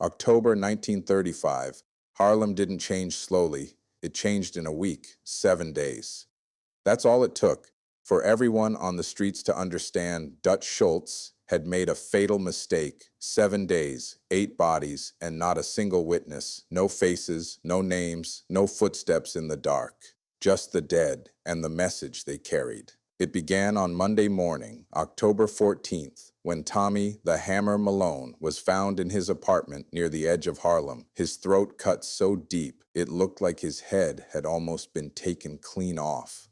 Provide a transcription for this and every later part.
October 1935. Harlem didn't change slowly. It changed in a week, 7 days. That's all it took for everyone on the streets to understand Dutch Schultz had made a fatal mistake. 7 days, 8 bodies, and not a single witness. No faces, no names, no footsteps in the dark. Just the dead and the message they carried. It began on Monday morning, October 14th, when Tommy the Hammer Malone was found in his apartment near the edge of Harlem, his throat cut so deep it looked like his head had almost been taken clean off.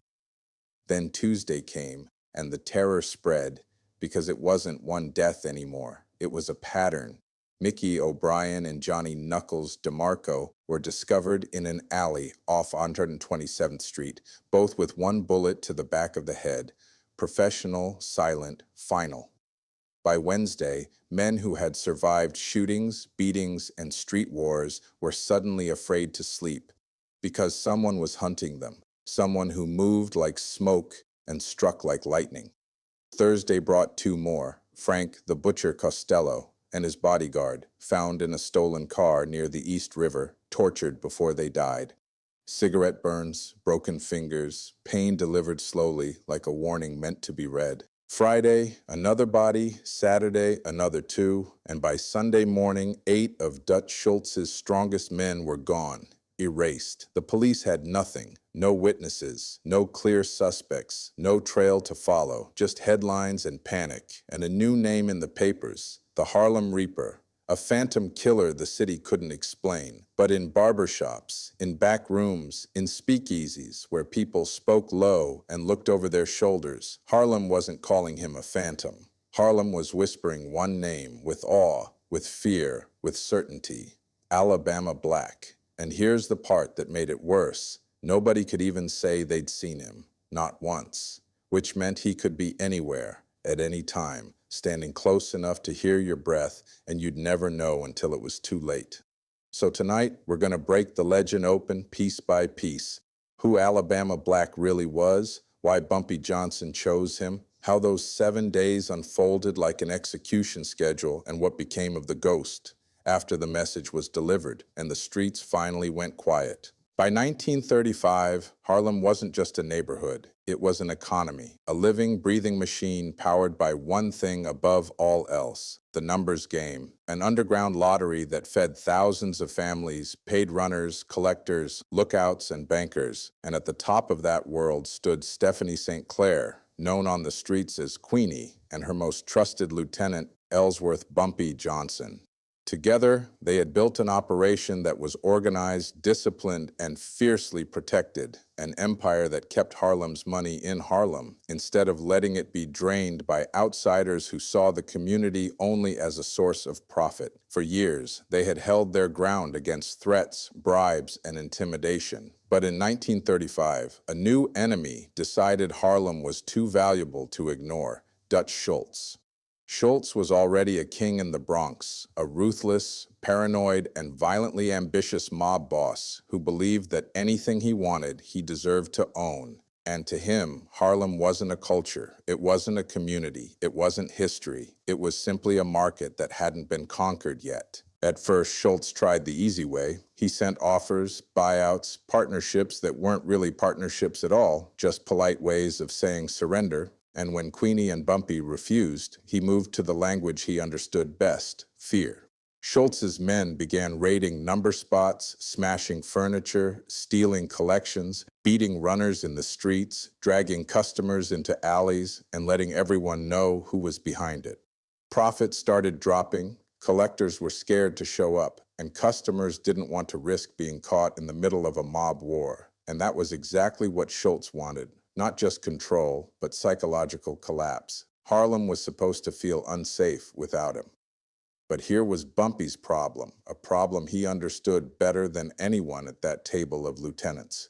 Then Tuesday came, and the terror spread, because it wasn't one death anymore. It was a pattern. Mickey O'Brien and Johnny Knuckles DeMarco were discovered in an alley off 127th Street, both with one bullet to the back of the head. Professional, silent, final. By Wednesday, men who had survived shootings, beatings, and street wars were suddenly afraid to sleep, because someone was hunting them, someone who moved like smoke and struck like lightning. Thursday brought two more, Frank the Butcher Costello and his bodyguard, found in a stolen car near the East River, tortured before they died. Cigarette burns, broken fingers, pain delivered slowly like a warning meant to be read. Friday, another body, Saturday, another two, and by Sunday morning, 8 of Dutch Schultz's strongest men were gone, erased. The police had nothing, no witnesses, no clear suspects, no trail to follow, just headlines and panic, and a new name in the papers, the Harlem Reaper, a phantom killer the city couldn't explain. But in barbershops, in back rooms, in speakeasies where people spoke low and looked over their shoulders, Harlem wasn't calling him a phantom. Harlem was whispering one name with awe, with fear, with certainty: Alabama Black. And here's the part that made it worse. Nobody could even say they'd seen him, not once, which meant he could be anywhere, at any time, standing close enough to hear your breath, and you'd never know until it was too late. So tonight, we're going to break the legend open piece by piece. Who Alabama Black really was, why Bumpy Johnson chose him, how those 7 days unfolded like an execution schedule, and what became of the ghost after the message was delivered and the streets finally went quiet. By 1935, Harlem wasn't just a neighborhood. It was an economy, a living, breathing machine powered by one thing above all else: the numbers game, an underground lottery that fed thousands of families, paid runners, collectors, lookouts, and bankers. And at the top of that world stood Stephanie St. Clair, known on the streets as Queenie, and her most trusted lieutenant, Ellsworth Bumpy Johnson. Together, they had built an operation that was organized, disciplined, and fiercely protected, an empire that kept Harlem's money in Harlem, instead of letting it be drained by outsiders who saw the community only as a source of profit. For years, they had held their ground against threats, bribes, and intimidation. But in 1935, a new enemy decided Harlem was too valuable to ignore: Dutch Schultz. Schultz was already a king in the Bronx, a ruthless, paranoid, and violently ambitious mob boss who believed that anything he wanted, he deserved to own. And to him, Harlem wasn't a culture, it wasn't a community, it wasn't history, it was simply a market that hadn't been conquered yet. At first, Schultz tried the easy way. He sent offers, buyouts, partnerships that weren't really partnerships at all, just polite ways of saying surrender. And when Queenie and Bumpy refused, he moved to the language he understood best: fear. Schultz's men began raiding number spots, smashing furniture, stealing collections, beating runners in the streets, dragging customers into alleys, and letting everyone know who was behind it. Profits started dropping, collectors were scared to show up, and customers didn't want to risk being caught in the middle of a mob war. And that was exactly what Schultz wanted. Not just control, but psychological collapse. Harlem was supposed to feel unsafe without him. But here was Bumpy's problem, a problem he understood better than anyone at that table of lieutenants.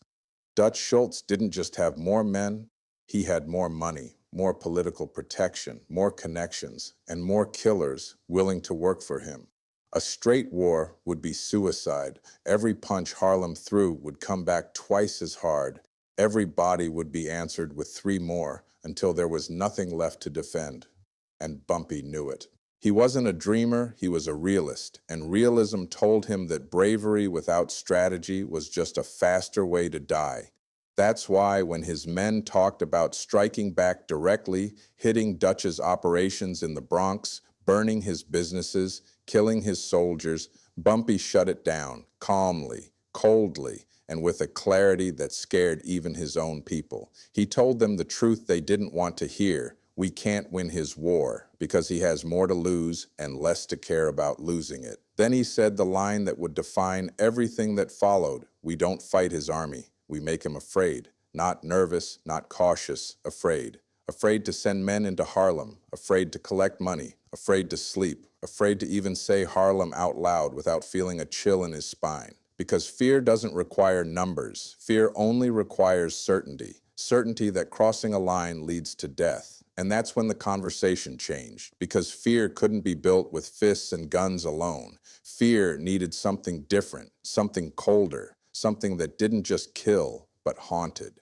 Dutch Schultz didn't just have more men, he had more money, more political protection, more connections, and more killers willing to work for him. A straight war would be suicide. Every punch Harlem threw would come back twice as hard. Every body would be answered with 3 more until there was nothing left to defend. And Bumpy knew it. He wasn't a dreamer, he was a realist, and realism told him that bravery without strategy was just a faster way to die. That's why when his men talked about striking back directly, hitting Dutch's operations in the Bronx, burning his businesses, killing his soldiers, Bumpy shut it down, calmly, coldly, and with a clarity that scared even his own people. He told them the truth they didn't want to hear. We can't win his war because he has more to lose and less to care about losing it. Then he said the line that would define everything that followed. We don't fight his army. We make him afraid. Not nervous, not cautious, afraid. Afraid to send men into Harlem, afraid to collect money, afraid to sleep, afraid to even say Harlem out loud without feeling a chill in his spine. Because fear doesn't require numbers. Fear only requires certainty. Certainty that crossing a line leads to death. And that's when the conversation changed, because fear couldn't be built with fists and guns alone. Fear needed something different, something colder, something that didn't just kill, but haunted.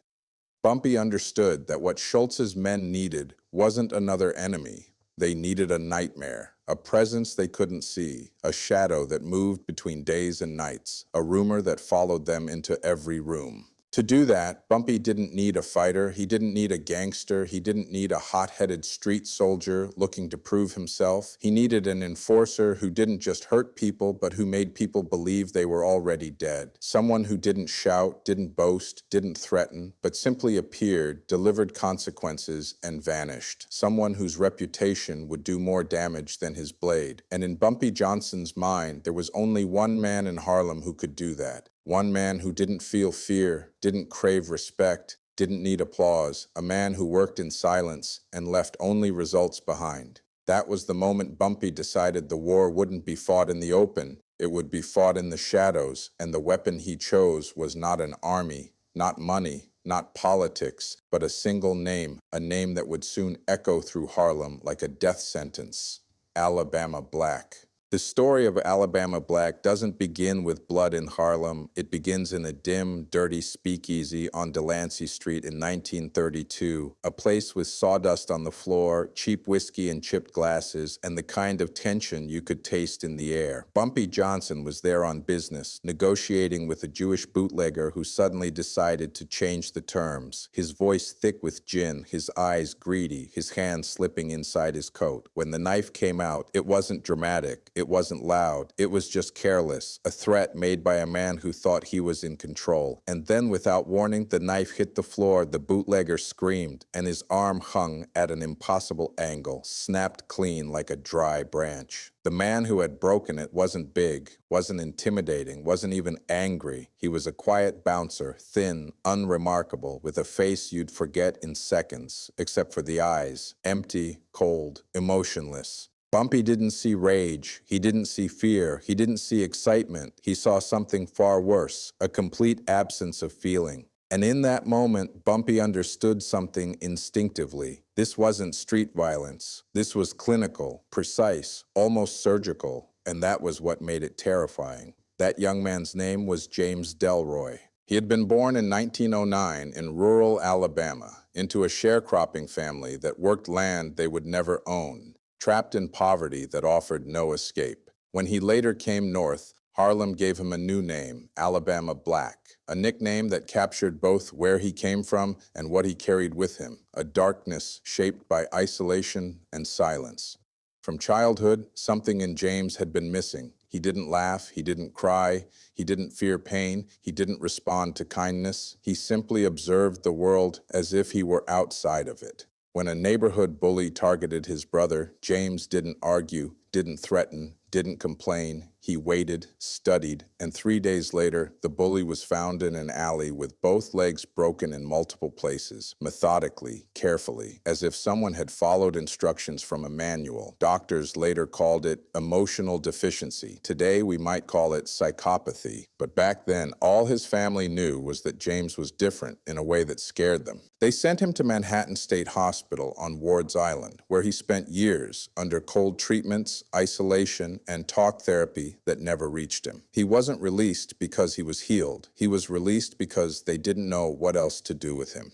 Bumpy understood that what Schultz's men needed wasn't another enemy. They needed a nightmare, a presence they couldn't see, a shadow that moved between days and nights, a rumor that followed them into every room. To do that, Bumpy didn't need a fighter, he didn't need a gangster, he didn't need a hot-headed street soldier looking to prove himself. He needed an enforcer who didn't just hurt people, but who made people believe they were already dead. Someone who didn't shout, didn't boast, didn't threaten, but simply appeared, delivered consequences, and vanished. Someone whose reputation would do more damage than his blade. And in Bumpy Johnson's mind, there was only one man in Harlem who could do that. One man who didn't feel fear, didn't crave respect, didn't need applause, a man who worked in silence and left only results behind. That was the moment Bumpy decided the war wouldn't be fought in the open, it would be fought in the shadows, and the weapon he chose was not an army, not money, not politics, but a single name, a name that would soon echo through Harlem like a death sentence: Alabama Black. The story of Alabama Black doesn't begin with blood in Harlem. It begins in a dim, dirty speakeasy on Delancey Street in 1932, a place with sawdust on the floor, cheap whiskey and chipped glasses, and the kind of tension you could taste in the air. Bumpy Johnson was there on business, negotiating with a Jewish bootlegger who suddenly decided to change the terms. His voice thick with gin, his eyes greedy, his hands slipping inside his coat. When the knife came out, it wasn't dramatic. It wasn't loud, it was just careless, a threat made by a man who thought he was in control. And then without warning, the knife hit the floor, the bootlegger screamed, and his arm hung at an impossible angle, snapped clean like a dry branch. The man who had broken it wasn't big, wasn't intimidating, wasn't even angry. He was a quiet bouncer, thin, unremarkable, with a face you'd forget in seconds, except for the eyes, empty, cold, emotionless. Bumpy didn't see rage, he didn't see fear, he didn't see excitement. He saw something far worse, a complete absence of feeling. And in that moment, Bumpy understood something instinctively. This wasn't street violence. This was clinical, precise, almost surgical, and that was what made it terrifying. That young man's name was James Delroy. He had been born in 1909 in rural Alabama, into a sharecropping family that worked land they would never own. Trapped in poverty that offered no escape. When he later came north, Harlem gave him a new name, Alabama Black, a nickname that captured both where he came from and what he carried with him, a darkness shaped by isolation and silence. From childhood, something in James had been missing. He didn't laugh, he didn't cry, he didn't fear pain, he didn't respond to kindness. He simply observed the world as if he were outside of it. When a neighborhood bully targeted his brother, James didn't argue, didn't threaten, didn't complain. He waited, studied, and 3 days later, the bully was found in an alley with both legs broken in multiple places, methodically, carefully, as if someone had followed instructions from a manual. Doctors later called it emotional deficiency. Today, we might call it psychopathy. But back then, all his family knew was that James was different in a way that scared them. They sent him to Manhattan State Hospital on Ward's Island, where he spent years under cold treatments, isolation, and talk therapy that never reached him. He wasn't released because he was healed. He was released because they didn't know what else to do with him.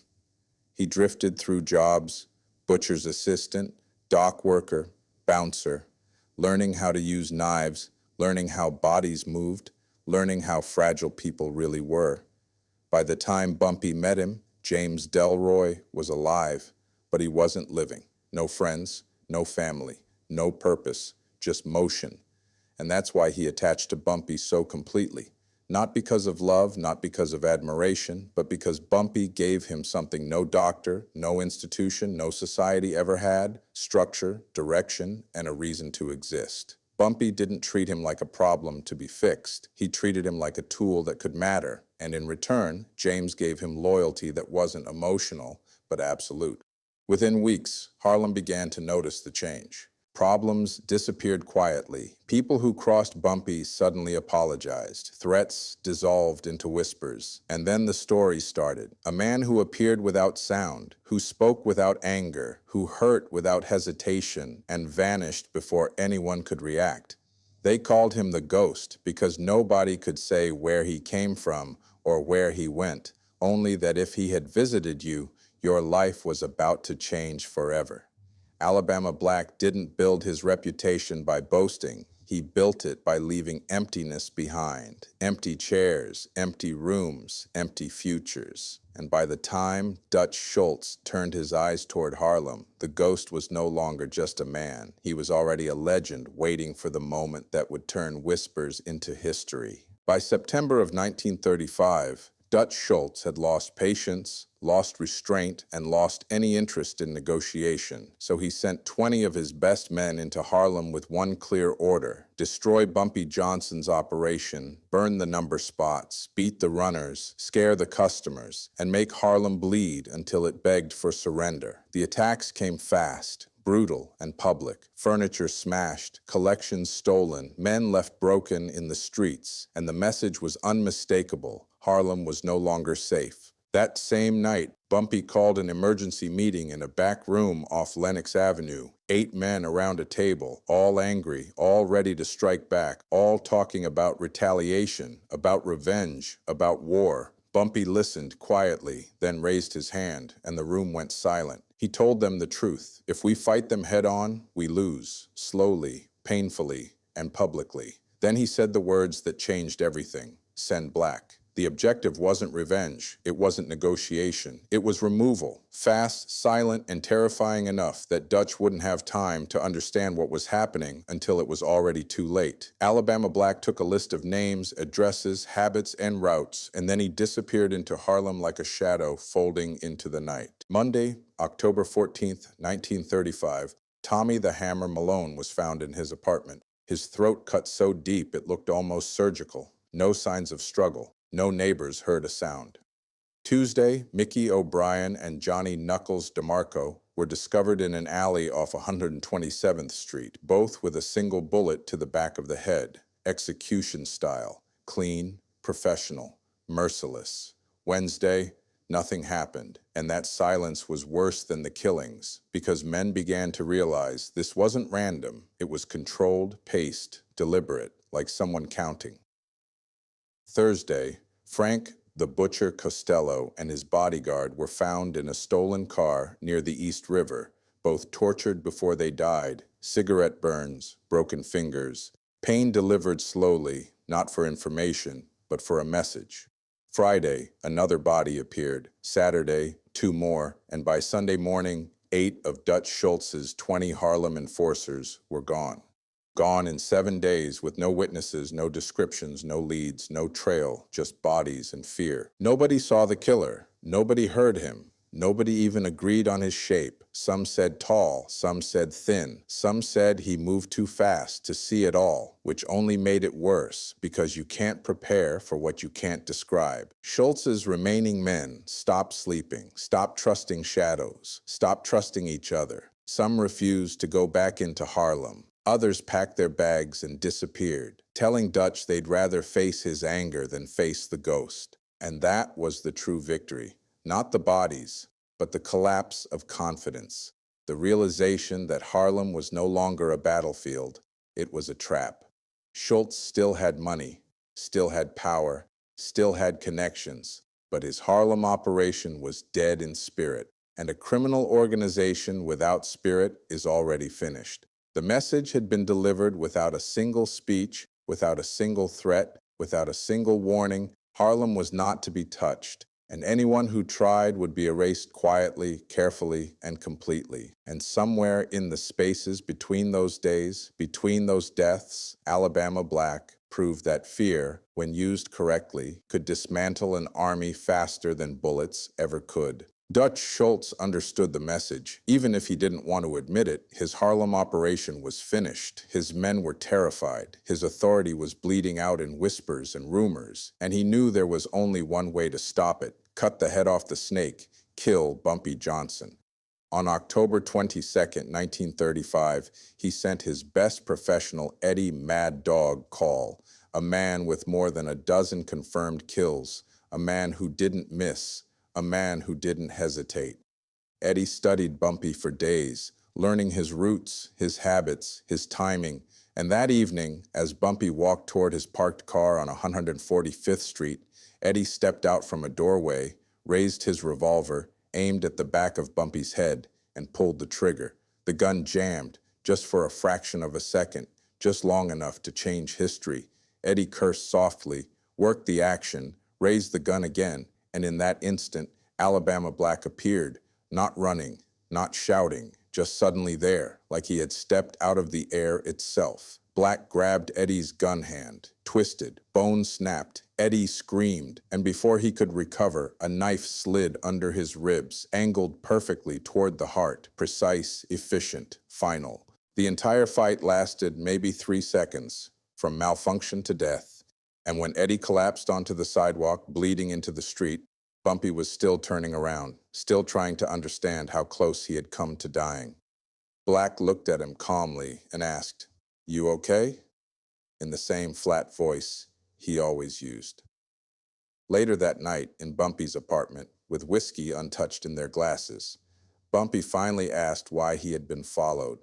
He drifted through jobs: butcher's assistant, dock worker, bouncer. learning how to use knives, learning how bodies moved, learning how fragile people really were. By the time Bumpy met him, James Delroy was alive, but he wasn't living. No friends, no family, no purpose, just motion. And that's why he attached to Bumpy so completely. Not because of love, not because of admiration, but because Bumpy gave him something no doctor, no institution, no society ever had: structure, direction, and a reason to exist. Bumpy didn't treat him like a problem to be fixed. He treated him like a tool that could matter. And in return, James gave him loyalty that wasn't emotional, but absolute. Within weeks, Harlem began to notice the change. Problems disappeared quietly. People who crossed Bumpy suddenly apologized. Threats dissolved into whispers. And then the story started. A man who appeared without sound, who spoke without anger, who hurt without hesitation, and vanished before anyone could react. They called him the Ghost because nobody could say where he came from or where he went, only that if he had visited you, your life was about to change forever. Alabama Black didn't build his reputation by boasting. He built it by leaving emptiness behind. Empty chairs, empty rooms, empty futures. And by the time Dutch Schultz turned his eyes toward Harlem, the Ghost was no longer just a man. He was already a legend waiting for the moment that would turn whispers into history. By September of 1935, Dutch Schultz had lost patience, lost restraint, and lost any interest in negotiation, so he sent 20 of his best men into Harlem with one clear order: destroy Bumpy Johnson's operation, burn the number spots, beat the runners, scare the customers, and make Harlem bleed until it begged for surrender. The attacks came fast, brutal and public. Furniture smashed, collections stolen, men left broken in the streets, and the message was unmistakable: Harlem was no longer safe. That same night, Bumpy called an emergency meeting in a back room off Lenox Avenue. 8 men around a table, all angry, all ready to strike back, all talking about retaliation, about revenge, about war. Bumpy listened quietly, then raised his hand, and the room went silent. He told them the truth. If we fight them head on, we lose, slowly, painfully, and publicly. Then he said the words that changed everything: send black. The objective wasn't revenge. It wasn't negotiation. It was removal. Fast, silent, and terrifying enough that Dutch wouldn't have time to understand what was happening until it was already too late. Alabama Black took a list of names, addresses, habits, and routes, and then he disappeared into Harlem like a shadow folding into the night. Monday, October 14th, 1935, Tommy the Hammer Malone was found in his apartment. His throat cut so deep it looked almost surgical. No signs of struggle. No neighbors heard a sound. Tuesday, Mickey O'Brien and Johnny Knuckles DeMarco were discovered in an alley off 127th Street, both with a single bullet to the back of the head. Execution style. Clean, professional, merciless. Wednesday, nothing happened, and that silence was worse than the killings, because men began to realize this wasn't random. It was controlled, paced, deliberate, like someone counting. Thursday, Frank the Butcher Costello and his bodyguard were found in a stolen car near the East River, both tortured before they died, cigarette burns, broken fingers, pain delivered slowly, not for information, but for a message. Friday, another body appeared. Saturday, 2 more, and by Sunday morning, 8 of Dutch Schultz's 20 Harlem enforcers were gone. Gone in 7 days with no witnesses, no descriptions, no leads, no trail, just bodies and fear. Nobody saw the killer. Nobody heard him. Nobody even agreed on his shape. Some said tall, some said thin. Some said he moved too fast to see it all, which only made it worse, because you can't prepare for what you can't describe. Schultz's remaining men stopped sleeping, stopped trusting shadows, stopped trusting each other. Some refused to go back into Harlem. Others packed their bags and disappeared, telling Dutch they'd rather face his anger than face the ghost. And that was the true victory. Not the bodies, but the collapse of confidence. The realization that Harlem was no longer a battlefield, it was a trap. Schultz still had money, still had power, still had connections, but his Harlem operation was dead in spirit, and a criminal organization without spirit is already finished. The message had been delivered without a single speech, without a single threat, without a single warning. Harlem was not to be touched, and anyone who tried would be erased quietly, carefully, and completely. And somewhere in the spaces between those days, between those deaths, Alabama Black proved that fear, when used correctly, could dismantle an army faster than bullets ever could. Dutch Schultz understood the message. Even if he didn't want to admit it, his Harlem operation was finished. His men were terrified. His authority was bleeding out in whispers and rumors, and he knew there was only one way to stop it: cut the head off the snake, kill Bumpy Johnson. On October 22nd, 1935, he sent his best professional Eddie Mad Dog call, a man with more than a dozen confirmed kills, a man who didn't miss, a man who didn't hesitate. Eddie studied Bumpy for days, learning his roots, his habits, his timing, and that evening, as Bumpy walked toward his parked car on 145th Street, Eddie stepped out from a doorway, raised his revolver, aimed at the back of Bumpy's head, and pulled the trigger. The gun jammed, just for a fraction of a second, just long enough to change history. Eddie cursed softly, worked the action, raised the gun again, and in that instant, Alabama Black appeared, not running, not shouting, just suddenly there, like he had stepped out of the air itself. Black grabbed Eddie's gun hand, twisted, bone snapped. Eddie screamed, and before he could recover, a knife slid under his ribs, angled perfectly toward the heart, precise, efficient, final. The entire fight lasted maybe 3 seconds, from malfunction to death, and when Eddie collapsed onto the sidewalk, bleeding into the street, Bumpy was still turning around, still trying to understand how close he had come to dying. Black looked at him calmly and asked, "You okay?" in the same flat voice he always used. Later that night, in Bumpy's apartment, with whiskey untouched in their glasses, Bumpy finally asked why he had been followed.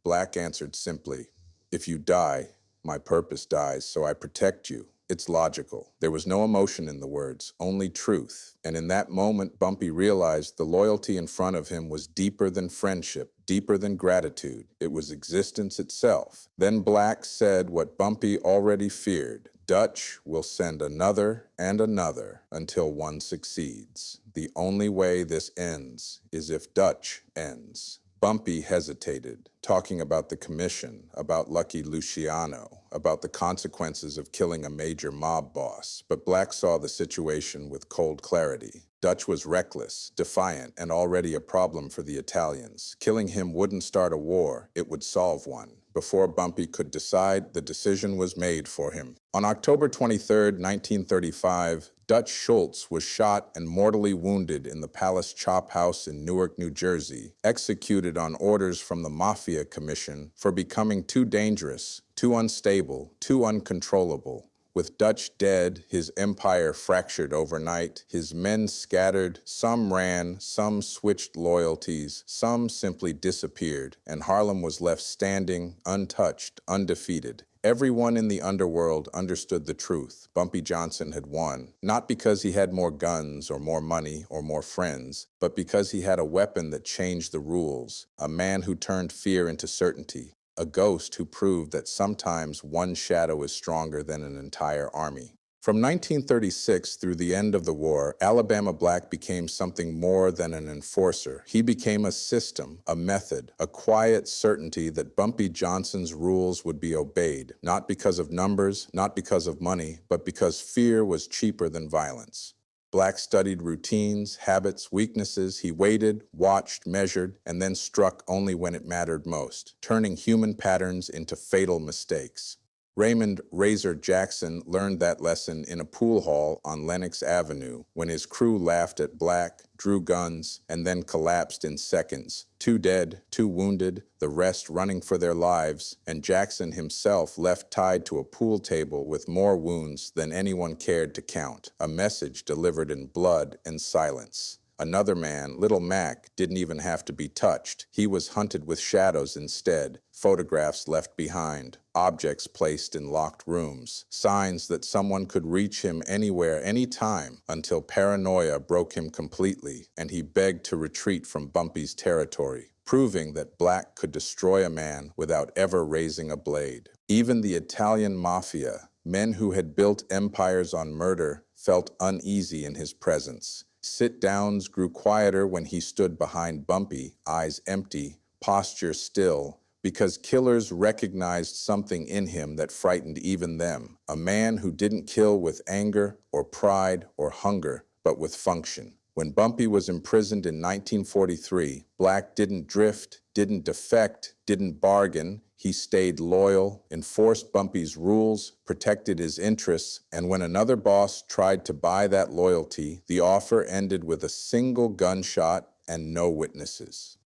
Black answered simply, "If you die, my purpose dies, so I protect you." It's logical. There was no emotion in the words, only truth. And in that moment, Bumpy realized the loyalty in front of him was deeper than friendship, deeper than gratitude. It was existence itself. Then Black said what Bumpy already feared: Dutch will send another and another until one succeeds. The only way this ends is if Dutch ends. Bumpy hesitated, talking about the commission, about Lucky Luciano, about the consequences of killing a major mob boss, but Black saw the situation with cold clarity. Dutch was reckless, defiant, and already a problem for the Italians. Killing him wouldn't start a war, it would solve one. Before Bumpy could decide, the decision was made for him. On October 23, 1935, Dutch Schultz was shot and mortally wounded in the Palace Chop House in Newark, New Jersey, executed on orders from the Mafia Commission for becoming too dangerous, too unstable, too uncontrollable. With Dutch dead, his empire fractured overnight, his men scattered, some ran, some switched loyalties, some simply disappeared, and Harlem was left standing, untouched, undefeated. Everyone in the underworld understood the truth. Bumpy Johnson had won, not because he had more guns or more money or more friends, but because he had a weapon that changed the rules, a man who turned fear into certainty, a ghost who proved that sometimes one shadow is stronger than an entire army. From 1936 through the end of the war, Alabama Black became something more than an enforcer. He became a system, a method, a quiet certainty that Bumpy Johnson's rules would be obeyed, not because of numbers, not because of money, but because fear was cheaper than violence. Black studied routines, habits, weaknesses. He waited, watched, measured, and then struck only when it mattered most, turning human patterns into fatal mistakes. Raymond Razor Jackson learned that lesson in a pool hall on Lenox Avenue when his crew laughed at Black, drew guns, and then collapsed in seconds. 2 dead, 2 wounded, the rest running for their lives, and Jackson himself left tied to a pool table with more wounds than anyone cared to count, a message delivered in blood and silence. Another man, Little Mac, didn't even have to be touched. He was hunted with shadows instead, photographs left behind, objects placed in locked rooms, signs that someone could reach him anywhere, anytime, until paranoia broke him completely, and he begged to retreat from Bumpy's territory. proving that Black could destroy a man without ever raising a blade. Even the Italian mafia, men who had built empires on murder, felt uneasy in his presence. Sit-downs grew quieter when he stood behind Bumpy, eyes empty, posture still, because killers recognized something in him that frightened even them. A man who didn't kill with anger or pride or hunger, but with function. When Bumpy was imprisoned in 1943, Black didn't drift, didn't defect, didn't bargain. He stayed loyal, enforced Bumpy's rules, protected his interests, and when another boss tried to buy that loyalty, the offer ended with a single gunshot and no witnesses.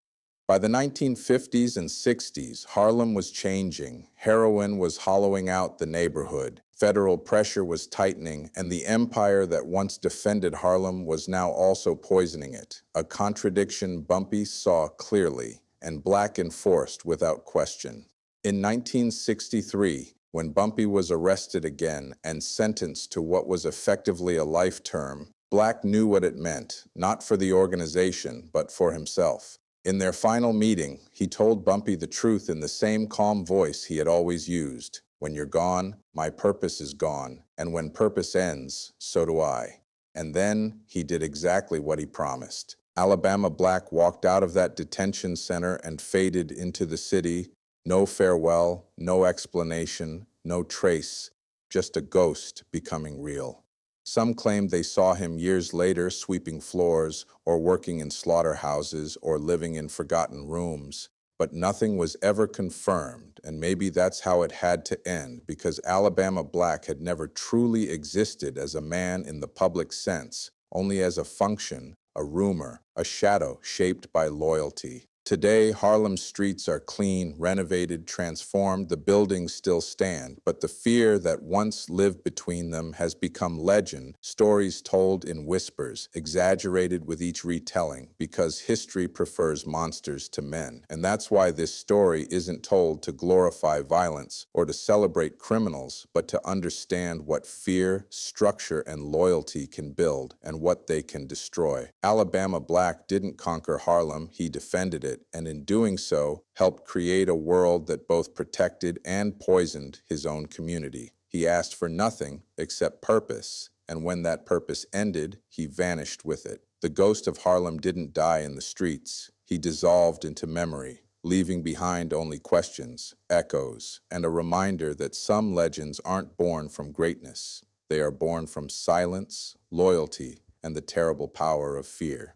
By the 1950s and 60s, Harlem was changing. Heroin was hollowing out the neighborhood. Federal pressure was tightening, and the empire that once defended Harlem was now also poisoning it. A contradiction Bumpy saw clearly, and Black enforced without question. In 1963, when Bumpy was arrested again and sentenced to what was effectively a life term, Black knew what it meant, not for the organization, but for himself. In their final meeting, he told Bumpy the truth in the same calm voice he had always used. When you're gone, my purpose is gone, and when purpose ends, so do I. And then he did exactly what he promised. Alabama Black walked out of that detention center and faded into the city. No farewell, no explanation, no trace, just a ghost becoming real. Some claimed they saw him years later sweeping floors or working in slaughterhouses or living in forgotten rooms, but nothing was ever confirmed, and maybe that's how it had to end, because Alabama Black had never truly existed as a man in the public sense, only as a function, a rumor, a shadow shaped by loyalty. Today, Harlem's streets are clean, renovated, transformed. The buildings still stand, but the fear that once lived between them has become legend, stories told in whispers, exaggerated with each retelling, because history prefers monsters to men. And that's why this story isn't told to glorify violence or to celebrate criminals, but to understand what fear, structure, and loyalty can build and what they can destroy. Alabama Black didn't conquer Harlem, he defended it, and in doing so, helped create a world that both protected and poisoned his own community. He asked for nothing except purpose, and when that purpose ended, he vanished with it. The ghost of Harlem didn't die in the streets. He dissolved into memory, leaving behind only questions, echoes, and a reminder that some legends aren't born from greatness. They are born from silence, loyalty, and the terrible power of fear.